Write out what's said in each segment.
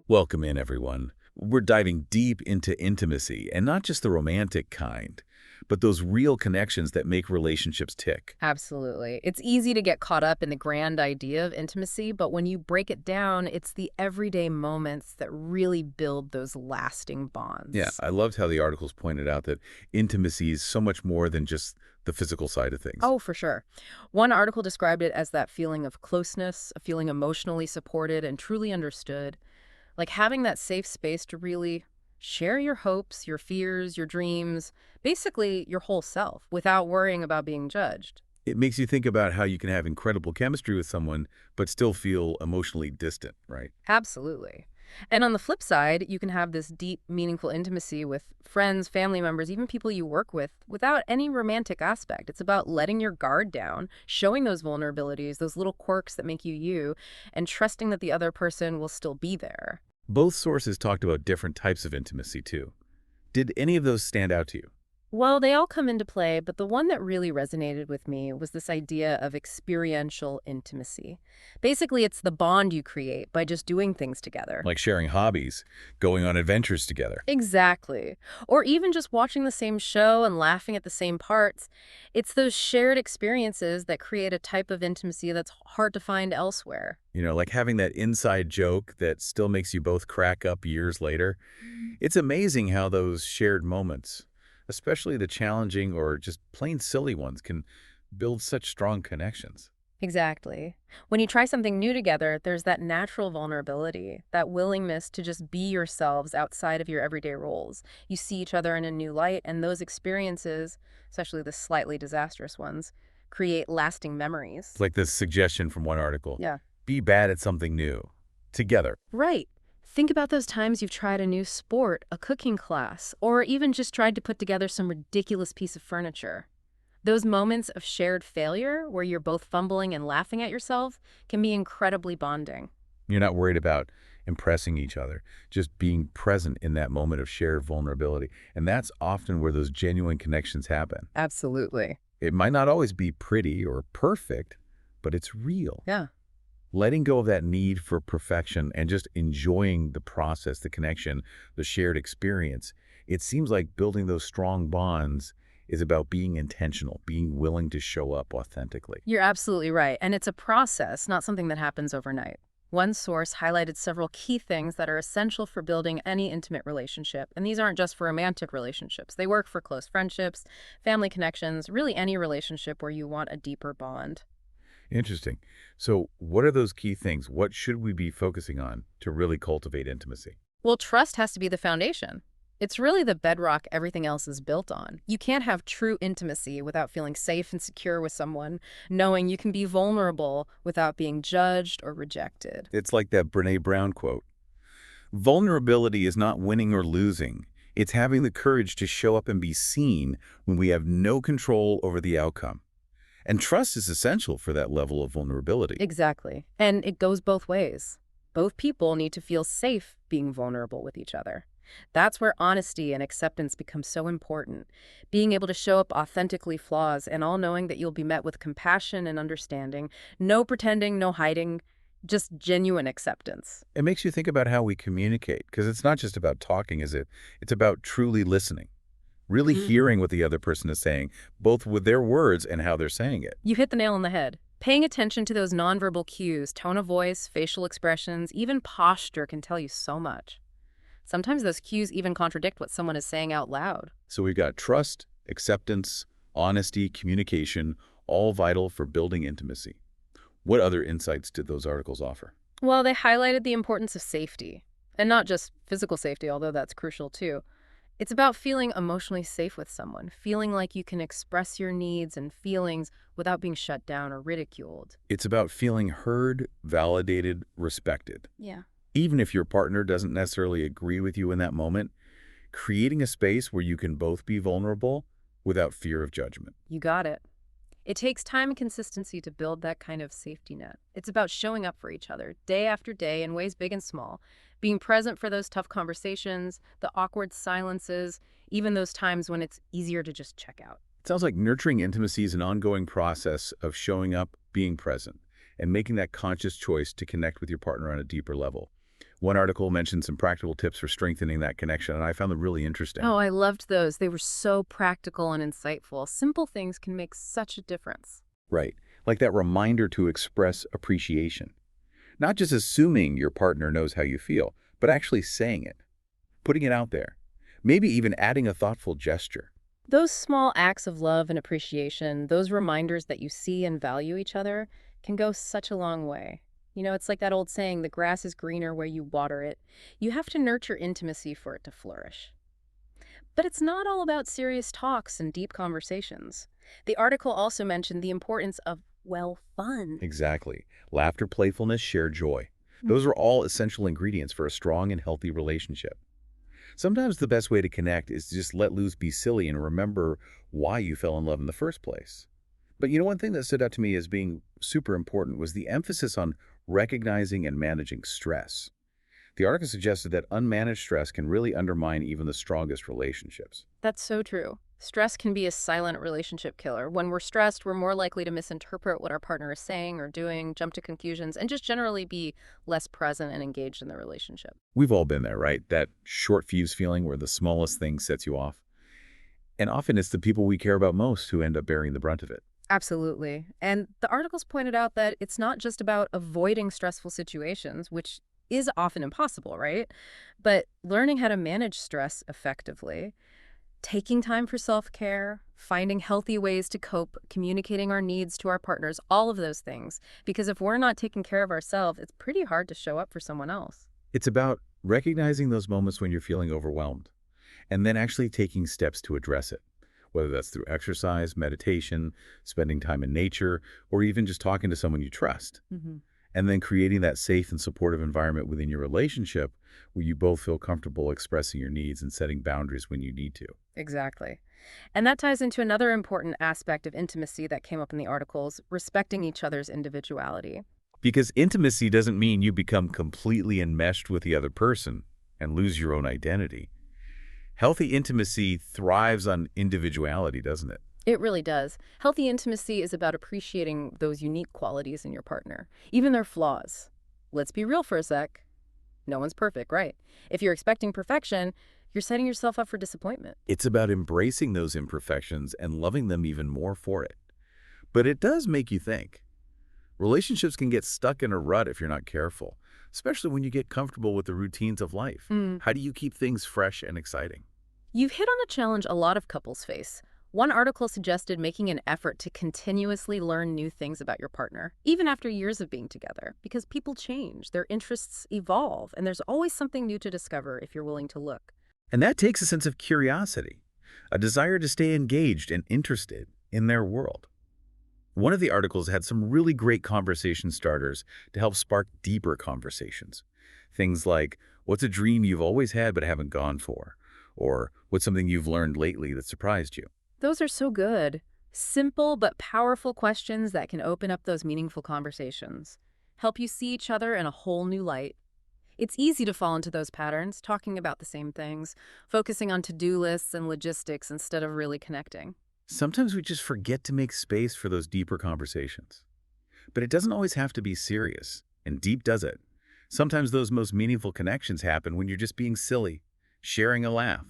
Welcome in, everyone. We're diving deep into intimacy, and not just the romantic kind, but those real connections that make relationships tick. Absolutely. It's easy to get caught up in the grand idea of intimacy, but when you break it down, it's the everyday moments that really build those lasting Yeah, bonds. I loved how the articles pointed out that intimacy is so much more than just the physical side of things. Oh, for sure. One article described it as that feeling of closeness, a feeling emotionally supported and truly understood, like having that safe space to really share your hopes, your fears, your dreams, basically your whole self without worrying about being judged. It makes you think about how you can have incredible chemistry with someone, but still feel emotionally distant, right? Absolutely. And on the flip side, you can have this deep, meaningful intimacy with friends, family members, even people you work with without any romantic aspect. It's about letting your guard down, showing those vulnerabilities, those little quirks that make you you, and trusting that the other person will still be there. Both sources talked about different types of intimacy, too. Did any of those stand out to you? Well, they all come into play, but the one that really resonated with me was this idea of experiential intimacy. Basically, it's the bond you create by just doing things together. Like sharing hobbies, going on adventures together. Exactly. Or even just watching the same show and laughing at the same parts. It's those shared experiences that create a type of intimacy that's hard to find elsewhere. Like having that inside joke that still makes you both crack up years later. It's amazing how those shared moments, especially the challenging or just plain silly ones, can build such strong connections. Exactly. When you try something new together, there's that natural vulnerability, that willingness to just be yourselves outside of your everyday roles. You see each other in a new light, and those experiences, especially the slightly disastrous ones, create lasting It's memories. like this suggestion from one article, Yeah. be bad at something new, together. Right. Think about those times you've tried a new sport, a cooking class, or even just tried to put together some ridiculous piece of furniture. Those moments of shared failure where you're both fumbling and laughing at yourself can be incredibly bonding. You're not worried about impressing each other, just being present in that moment of shared vulnerability. And that's often where those genuine connections happen. Absolutely. It might not always be pretty or perfect, but it's real. Yeah. Letting go of that need for perfection and just enjoying the process, the connection, the shared experience, it seems like building those strong bonds is about being intentional, being willing to show up authentically. You're absolutely right. And it's a process, not something that happens overnight. One source highlighted several key things that are essential for building any intimate relationship. And these aren't just for romantic relationships. They work for close friendships, family connections, really any relationship where you want a deeper bond. Interesting. So what are those key things? What should we be focusing on to really cultivate intimacy? Well, trust has to be the foundation. It's really the bedrock everything else is built on. You can't have true intimacy without feeling safe and secure with someone, knowing you can be vulnerable without being judged or rejected. It's like that Brene Brown quote. Vulnerability is not winning or losing. It's having the courage to show up and be seen when we have no control over the outcome. And trust is essential for that level of vulnerability. Exactly. And it goes both ways. Both people need to feel safe being vulnerable with each other. That's where honesty and acceptance become so important. Being able to show up authentically flaws and all knowing that you'll be met with compassion and understanding. No pretending, no hiding, just genuine acceptance. It makes you think about how we communicate, because it's not just about talking, is it? It's about truly listening, really hearing what the other person is saying, both with their words and how they're saying it. You hit the nail on the head. Paying attention to those nonverbal cues, tone of voice, facial expressions, even posture can tell you so much. Sometimes those cues even contradict what someone is saying out loud. So we've got trust, acceptance, honesty, communication, all vital for building intimacy. What other insights did those articles offer? Well, they highlighted the importance of safety, and not just physical safety, although that's crucial too. It's about feeling emotionally safe with someone, feeling like you can express your needs and feelings without being shut down or ridiculed. It's about feeling heard, validated, respected. Yeah. Even if your partner doesn't necessarily agree with you in that moment, creating a space where you can both be vulnerable without fear of judgment. You got it. It takes time and consistency to build that kind of safety net. It's about showing up for each other day after day in ways big and small, being present for those tough conversations, the awkward silences, even those times when it's easier to just check out. It sounds like nurturing intimacy is an ongoing process of showing up, being present, and making that conscious choice to connect with your partner on a deeper level. One article mentioned some practical tips for strengthening that connection, and I found them really interesting. Oh, I loved those. They were so practical and insightful. Simple things can make such a difference. Right. Like that reminder to express appreciation. Not just assuming your partner knows how you feel, but actually saying it, putting it out there. Maybe even adding a thoughtful gesture. Those small acts of love and appreciation, those reminders that you see and value each other, can go such a long way. It's like that old saying, the grass is greener where you water it. You have to nurture intimacy for it to flourish. But it's not all about serious talks and deep conversations. The article also mentioned the importance of, well, fun. Exactly. Laughter, playfulness, shared joy. Those are all essential ingredients for a strong and healthy relationship. Sometimes the best way to connect is to just let loose, be silly, and remember why you fell in love in the first place. But one thing that stood out to me as being super important was the emphasis on recognizing and managing stress. The article suggested that unmanaged stress can really undermine even the strongest relationships. That's so true. Stress can be a silent relationship killer. When we're stressed, we're more likely to misinterpret what our partner is saying or doing, jump to conclusions, and just generally be less present and engaged in the relationship. We've all been there, right? That short fuse feeling where the smallest thing sets you off. And often it's the people we care about most who end up bearing the brunt of it. Absolutely. And the articles pointed out that it's not just about avoiding stressful situations, which is often impossible, right? But learning how to manage stress effectively, taking time for self-care, finding healthy ways to cope, communicating our needs to our partners, all of those things. Because if we're not taking care of ourselves, it's pretty hard to show up for someone else. It's about recognizing those moments when you're feeling overwhelmed and then actually taking steps to address it, whether that's through exercise, meditation, spending time in nature, or even just talking to someone you trust. And then creating that safe and supportive environment within your relationship where you both feel comfortable expressing your needs and setting boundaries when you need to. Exactly. And that ties into another important aspect of intimacy that came up in the articles, respecting each other's individuality. Because intimacy doesn't mean you become completely enmeshed with the other person and lose your own identity. Healthy intimacy thrives on individuality, doesn't it? It really does. Healthy intimacy is about appreciating those unique qualities in your partner, even their flaws. Let's be real for a sec. No one's perfect, right? If you're expecting perfection, you're setting yourself up for disappointment. It's about embracing those imperfections and loving them even more for it. But it does make you think. Relationships can get stuck in a rut if you're not careful, especially when you get comfortable with the routines of life. How do you keep things fresh and exciting? You've hit on a challenge a lot of couples face. One article suggested making an effort to continuously learn new things about your partner, even after years of being together, because people change, their interests evolve, and there's always something new to discover if you're willing to look. And that takes a sense of curiosity, a desire to stay engaged and interested in their world. One of the articles had some really great conversation starters to help spark deeper conversations. Things like, what's a dream you've always had but haven't gone for? Or what's something you've learned lately that surprised you? Those are so good. Simple but powerful questions that can open up those meaningful conversations, help you see each other in a whole new light. It's easy to fall into those patterns, talking about the same things, focusing on to-do lists and logistics instead of really connecting. Sometimes we just forget to make space for those deeper conversations. But it doesn't always have to be serious, and deep does it. Sometimes those most meaningful connections happen when you're just being silly, sharing a laugh,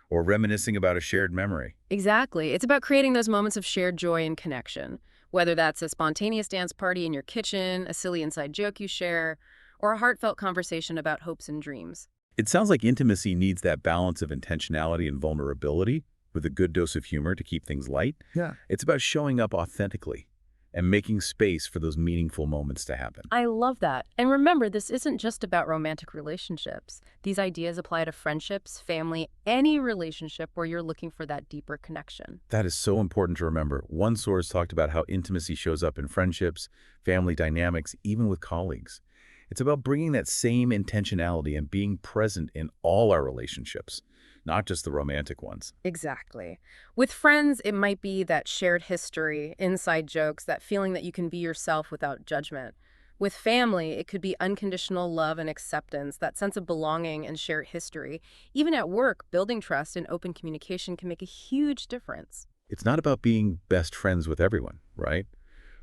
or reminiscing about a shared memory. Exactly. It's about creating those moments of shared joy and connection, whether that's a spontaneous dance party in your kitchen, a silly inside joke you share, or a heartfelt conversation about hopes and dreams. It sounds like intimacy needs that balance of intentionality and vulnerability with a good dose of humor to keep things light. Yeah. It's about showing up authentically and making space for those meaningful moments to happen. I love that. And remember, this isn't just about romantic relationships. These ideas apply to friendships, family, any relationship where you're looking for that deeper connection. That is so important to remember. One source talked about how intimacy shows up in friendships, family dynamics, even with colleagues. It's about bringing that same intentionality and being present in all our relationships, not just the romantic ones. Exactly. With friends, it might be that shared history, inside jokes, that feeling that you can be yourself without judgment. With family, it could be unconditional love and acceptance, that sense of belonging and shared history. Even at work, building trust and open communication can make a huge difference. It's not about being best friends with everyone, right?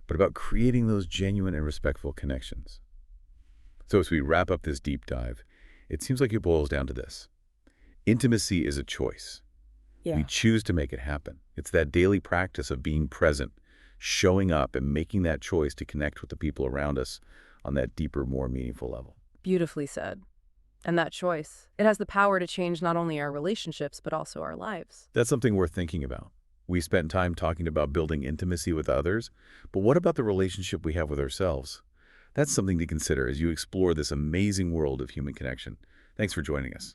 But about creating those genuine and respectful connections. So as we wrap up this deep dive, it seems like it boils down to this. Intimacy is a choice. We Yeah. choose to make it happen. It's that daily practice of being present, showing up, and making that choice to connect with the people around us on that deeper, more meaningful level. Beautifully said. And that choice, it has the power to change not only our relationships, but also our lives. That's something worth thinking about. We spent time talking about building intimacy with others, but what about the relationship we have with ourselves? That's something to consider as you explore this amazing world of human connection. Thanks for joining us.